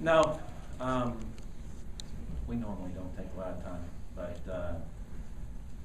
No, we normally don't take a lot of time, but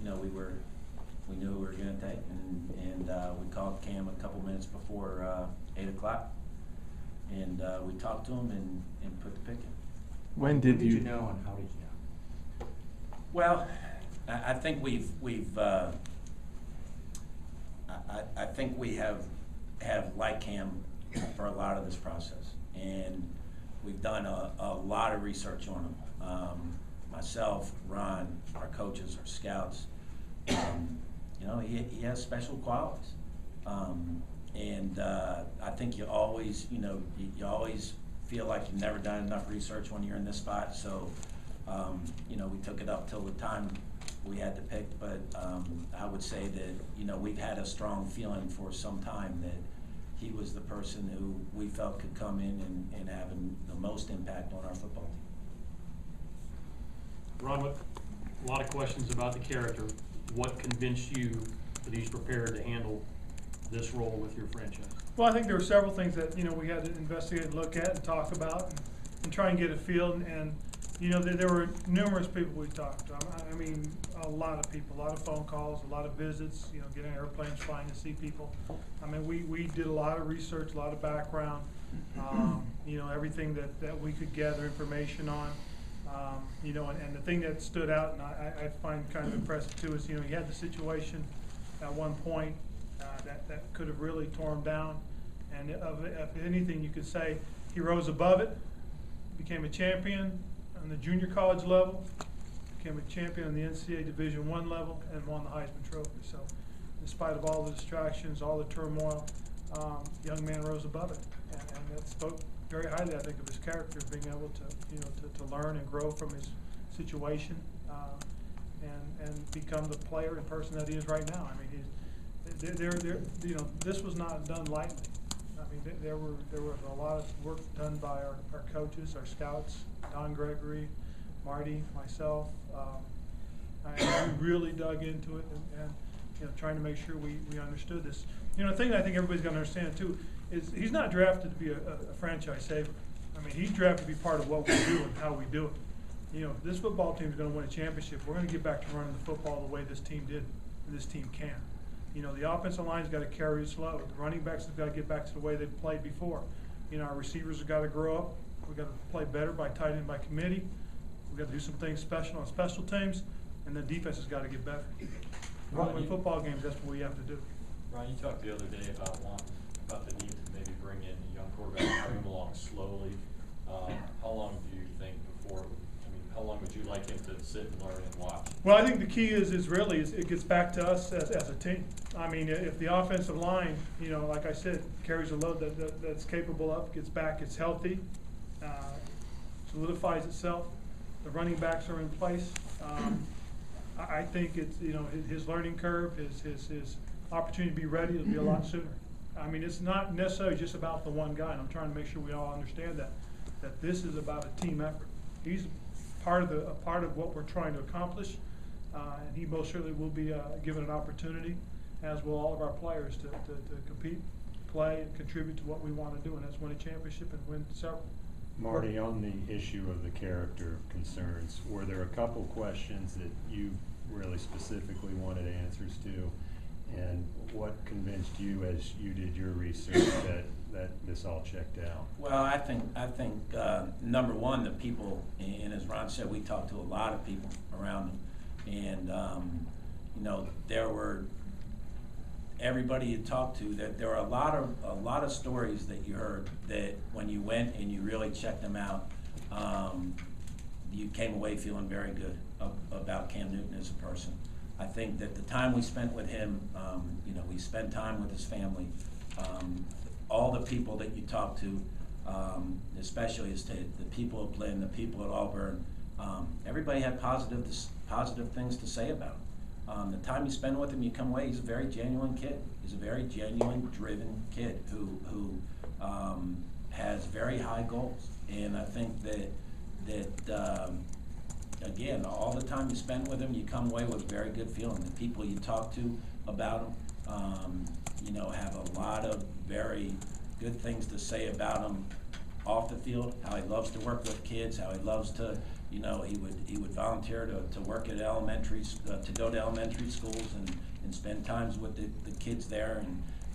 you know, we knew we were going to take, and we called Cam a couple minutes before 8 o'clock, and we talked to him and put the pick in. When did you know, and how did you know? Well, I think I think we have liked Cam for a lot of this process, and we've done a lot of research on him. Myself, Ron, our coaches, our scouts. You know, he has special qualities, and I think you always, you know, you always feel like you've never done enough research when you're in this spot. So, you know, we took it up till the time we had to pick. But I would say that, you know, we've had a strong feeling for some time that he was the person who we felt could come in and have the most impact on our football team. Ron, a lot of questions about the character. What convinced you that he's prepared to handle this role with your franchise? Well, I think there were several things that, you know, we had to investigate and look at and talk about and try and get a feel. And you know, there were numerous people we talked to. I mean, a lot of people, a lot of phone calls, a lot of visits, you know, getting airplanes flying to see people. I mean, we did a lot of research, a lot of background, you know, everything that we could gather information on. You know, and the thing that stood out, and I find kind of impressive too, is, you know, he had the situation at one point that could have really torn him down. And if anything, you could say he rose above it, became a champion on the junior college level, became a champion on the NCAA Division I level, and won the Heisman Trophy. So, in spite of all the distractions, all the turmoil, young man rose above it, and that spoke very highly, I think, of his character, being able to, you know, to learn and grow from his situation, and become the player and person that he is right now. I mean, you know, this was not done lightly. I mean, there was a lot of work done by our coaches, our scouts, Don Gregory, Marty, myself. We really dug into it and you know, trying to make sure we understood this. You know, the thing I think everybody's got to understand too is he's not drafted to be a franchise saver. I mean, he's drafted to be part of what we do and how we do it. You know, if this football team is going to win a championship, we're going to get back to running the football the way this team did and this team can. You know, the offensive line's got to carry its load. The running backs have got to get back to the way they've played before. You know, our receivers have got to grow up. We've got to play better by tight end by committee. We've got to do some things special on special teams, and then defense has got to get better. Ron, When football games, that's what we have to do. Ron, you talked the other day about the need to maybe bring in a young quarterback, bring him along slowly. How long do you think before? I mean, how long would you like him to sit and learn and watch? Well, I think the key is it gets back to us as a team. I mean, if the offensive line, you know, like I said, carries a load that's capable of, gets back, it's healthy, solidifies itself, the running backs are in place. I think it's, you know, his learning curve, his opportunity to be ready will be a lot sooner. I mean, it's not necessarily just about the one guy, and I'm trying to make sure we all understand that this is about a team effort. He's a part of what we're trying to accomplish, and he most certainly will be given an opportunity, as will all of our players, to compete, play, and contribute to what we want to do, and that's win a championship and win several. Marty, on the issue of the character concerns, were there a couple questions that you really specifically wanted answers to, and what convinced you as you did your research that this all checked out? Well, I think number one, the people, and as Ron said, we talked to a lot of people around him, and you know, there were everybody you talked to, that there were a lot of stories that you heard that when you went and you really checked them out, you came away feeling very good about Cam Newton as a person. I think that the time we spent with him, you know, we spent time with his family. All the people that you talked to, especially as to the people of Lynn, the people at Auburn, everybody had positive things to say about him. The time you spend with him, you come away, he's a very genuine kid. He's a very genuine, driven kid who has very high goals. And I think that again, all the time you spend with him, you come away with a very good feeling. The people you talk to about him, you know, have a lot of very good things to say about him. off the field, how he loves to work with kids, how he loves to, he would volunteer to work at to go to elementary schools and spend times with the kids there.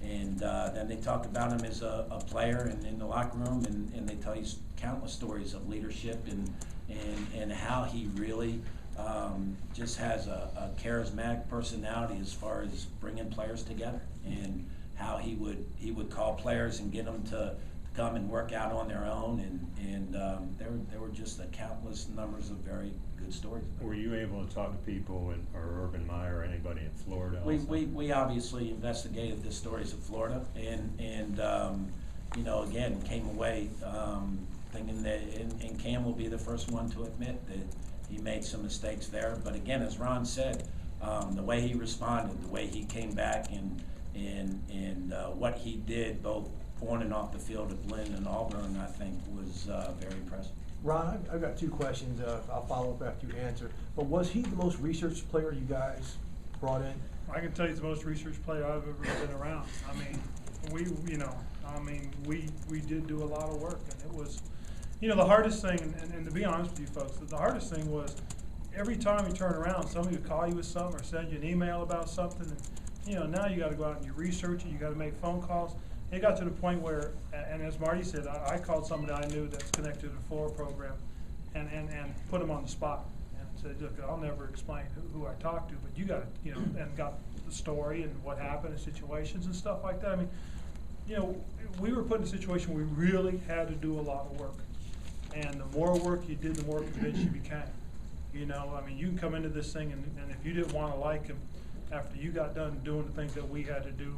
And then they talk about him as a player and in the locker room, and they tell you countless stories of leadership and how he really just has a charismatic personality as far as bringing players together, and how he would call players and get them to come and work out on their own, and there were just countless numbers of very good stories. Were you able to talk to people or Urban Meyer or anybody in Florida also? We obviously investigated the stories of Florida, and again, came away thinking that, and Cam will be the first one to admit that he made some mistakes there. But again, as Ron said, the way he responded, the way he came back, and what he did both on and off the field at Blinn and Auburn, I think was very impressive. Ron, I've got two questions. I'll follow up after you answer. But was he the most researched player you guys brought in? I can tell you he's the most researched player I've ever been around. I mean, we did do a lot of work, and it was, the hardest thing, and to be honest with you folks, the hardest thing was every time you turn around, somebody would call you with something or send you an email about something, and now you got to go out and you research it, you got to make phone calls. It got to the point where, and as Marty said, I called somebody I knew that's connected to the Flora program and put him on the spot and said, look, I'll never explain who I talked to, but you got to, and got the story and what happened and situations and stuff like that. I mean, we were put in a situation where we really had to do a lot of work. And the more work you did, the more convinced you became. You can come into this thing, and if you didn't want to like him after you got done doing the things that we had to do,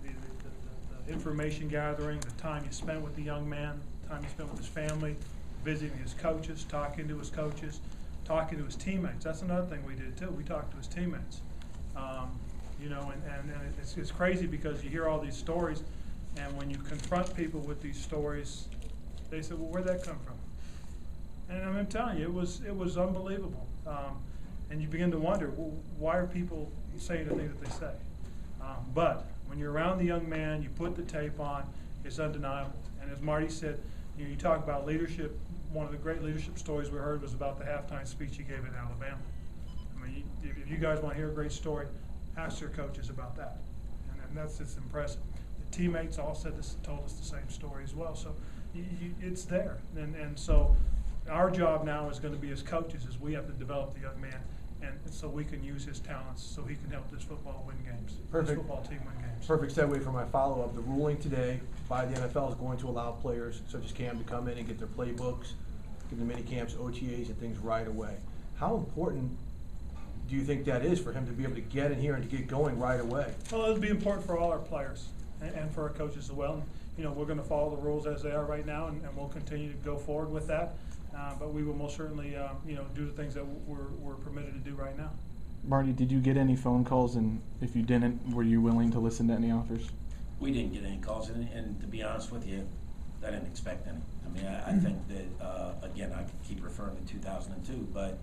the information gathering, the time you spent with the young man, the time you spent with his family, visiting his coaches, talking to his coaches, talking to his teammates. That's another thing we did too. We talked to his teammates. And it's crazy because you hear all these stories, and when you confront people with these stories, they say, well, where'd that come from? And I'm telling you, it was unbelievable. And you begin to wonder, well, why are people saying the things that they say? But when you're around the young man, you put the tape on, it's undeniable. And as Marty said, you talk about leadership. One of the great leadership stories we heard was about the halftime speech he gave in Alabama. I mean, if you guys want to hear a great story, ask your coaches about that. And that's just impressive. The teammates all told us the same story as well. So it's there. And so our job now is going to be as coaches, is we have to develop the young man, and so we can use his talents so he can help this football win games. Perfect. This football team win games. Perfect segue for my follow-up. The ruling today by the NFL is going to allow players such as Cam to come in and get their playbooks, get the mini camps, OTAs, and things right away. How important do you think that is for him to be able to get in here and to get going right away? Well, it'll be important for all our players and for our coaches as well. We're going to follow the rules as they are right now, and we'll continue to go forward with that. But we will most certainly, do the things that we're permitted to do right now. Marty, did you get any phone calls, and if you didn't, were you willing to listen to any offers? We didn't get any calls, and to be honest with you, I didn't expect any. I mean, I think that, again, I could keep referring to 2002, but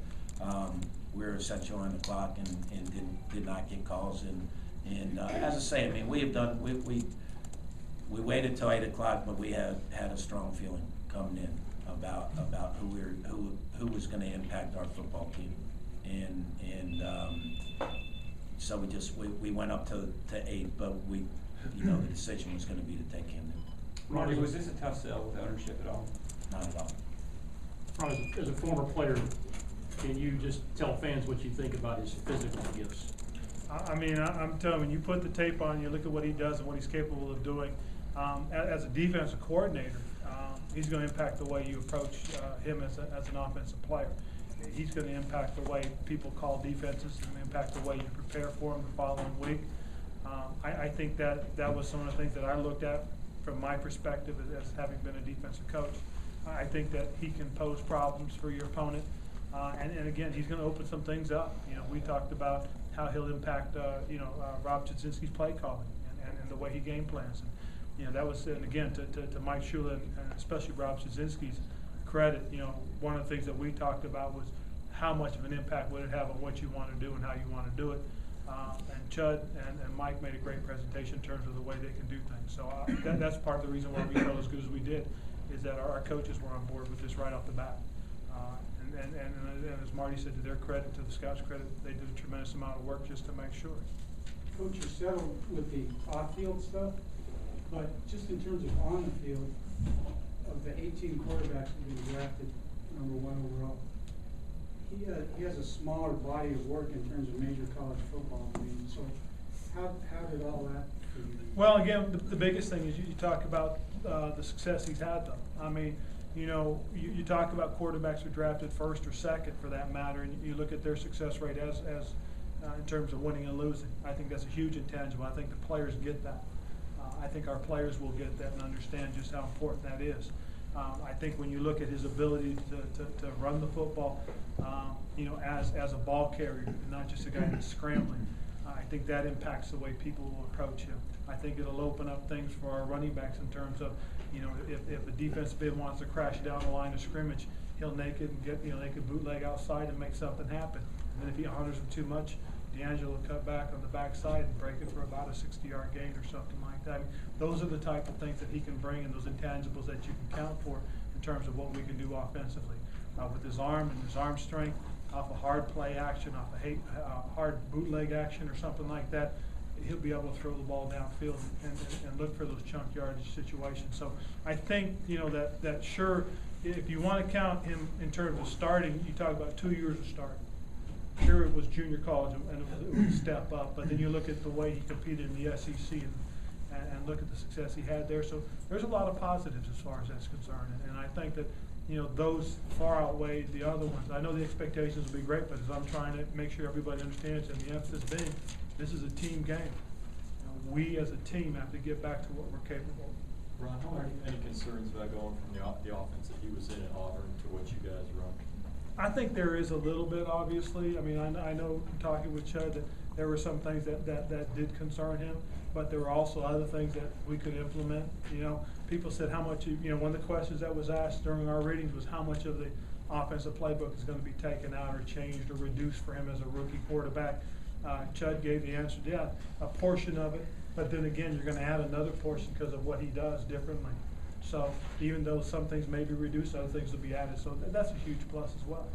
we were essentially on the clock and did not get calls. And as I say, I mean, we have done, we waited till 8 o'clock, but we had a strong feeling coming in about who was going to impact our football team, and so we went up to 8, but the decision was going to be to take him in. Marty, was this a tough sell with ownership at all? Not at all. Ron, as a former player, can you just tell fans what you think about his physical gifts? I mean, I'm telling you, you put the tape on, you look at what he does and what he's capable of doing. As a defensive coordinator, he's going to impact the way you approach him as an offensive player. He's going to impact the way people call defenses, and impact the way you prepare for him the following week. I think that was some of the things that I looked at from my perspective as having been a defensive coach. I think that he can pose problems for your opponent. And again, he's going to open some things up. We talked about how he'll impact, Rob Chudzinski's play calling and the way he game plans. And, that was, and again, to Mike Shula and especially Rob Chudzinski's credit, one of the things that we talked about was how much of an impact would it have on what you want to do and how you want to do it. And Chud and Mike made a great presentation in terms of the way they can do things. So that's part of the reason why we felt as good as we did, is is that our coaches were on board with this right off the bat. And as Marty said, to their credit, to the scouts' credit, they did a tremendous amount of work just to make sure. Coach, you're settled with the off-field stuff, but just in terms of on the field, of the 18 quarterbacks that have been drafted #1 overall, he has a smaller body of work in terms of major college football. I mean, so how did all that for you? Well, again, the biggest thing is you talk about the success he's had, though. I mean, you know, you talk about quarterbacks who are drafted first or second, for that matter, and you look at their success rate as in terms of winning and losing. I think that's a huge intangible. I think the players get that. I think our players will get that and understand just how important that is. I think when you look at his ability to run the football, you know, as a ball carrier, not just a guy that's scrambling, I think that impacts the way people will approach him. I think it'll open up things for our running backs in terms of, you know, if a defensive end wants to crash down the line of scrimmage, he'll naked and get, you know, they could bootleg outside and make something happen. And then if he honors them too much, D'Angelo will cut back on the backside and break it for about a 60-yard gain or something like that. I mean, those are the type of things that he can bring, and those intangibles that you can count for in terms of what we can do offensively. With his arm and his arm strength, off a hard play action, off a hard bootleg action or something like that, he'll be able to throw the ball downfield and look for those chunk yardage situations. So I think, you know, that sure, if you want to count him in terms of starting, you talk about 2 years of starting. Sure, it was junior college and it was a step up, but then you look at the way he competed in the SEC and look at the success he had there. So there's a lot of positives as far as that's concerned, and I think that, you know, those far outweigh the other ones. I know the expectations will be great, but as I'm trying to make sure everybody understands, and the emphasis being, this is a team game. You know, we as a team have to get back to what we're capable of. Ron, how are any concerns about going from the offense that he was in at Auburn to what you guys run? I think there is a little bit, obviously. I mean, I know talking with Chud that there were some things that did concern him, but there were also other things that we could implement. You know, people said how much, you know, one of the questions that was asked during our readings was how much of the offensive playbook is going to be taken out or changed or reduced for him as a rookie quarterback. Chud gave the answer, yeah, a portion of it, but then again, you're going to add another portion because of what he does differently. So even though some things may be reduced, other things will be added. So that's a huge plus as well.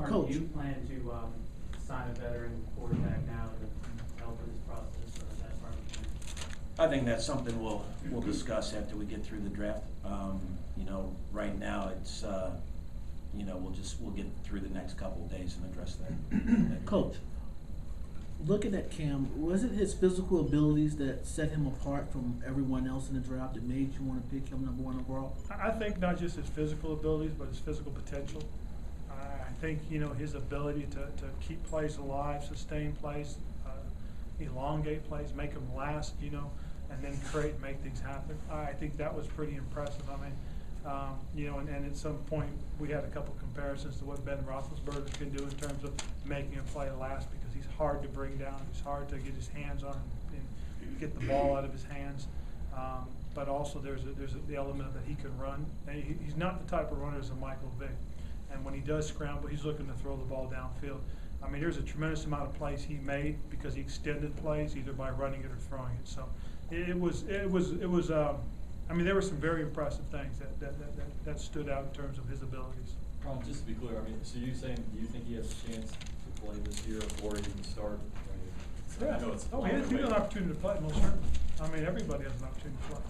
Coach, do you plan to sign a veteran quarterback now to help in this process, or is that part of the plan? I think that's something we'll discuss after we get through the draft. You know, right now it's you know, we'll get through the next couple of days and address that. Coach, looking at Cam, was it his physical abilities that set him apart from everyone else in the draft that made you want to pick him #1 overall? I think not just his physical abilities, but his physical potential. I think, you know, his ability to keep plays alive, sustain plays, elongate plays, make them last, you know, and then create and make things happen. I think that was pretty impressive. I mean, you know, and at some point we had a couple comparisons to what Ben Roethlisberger can do in terms of making a play last, because he's hard to bring down. He's hard to get his hands on and get the ball out of his hands. But also there's the element that he can run. And he's not the type of runner as a Michael Vick. And when he does scramble, he's looking to throw the ball downfield. I mean, there's a tremendous amount of plays he made because he extended plays either by running it or throwing it. So it was. I mean, there were some very impressive things that stood out in terms of his abilities. Ron, just to be clear, I mean, so you saying, do you think he has a chance to play this year or even start? I mean, Yeah. I know it's Oh, he has an opportunity to play, most certainly. I mean, everybody has an opportunity to play.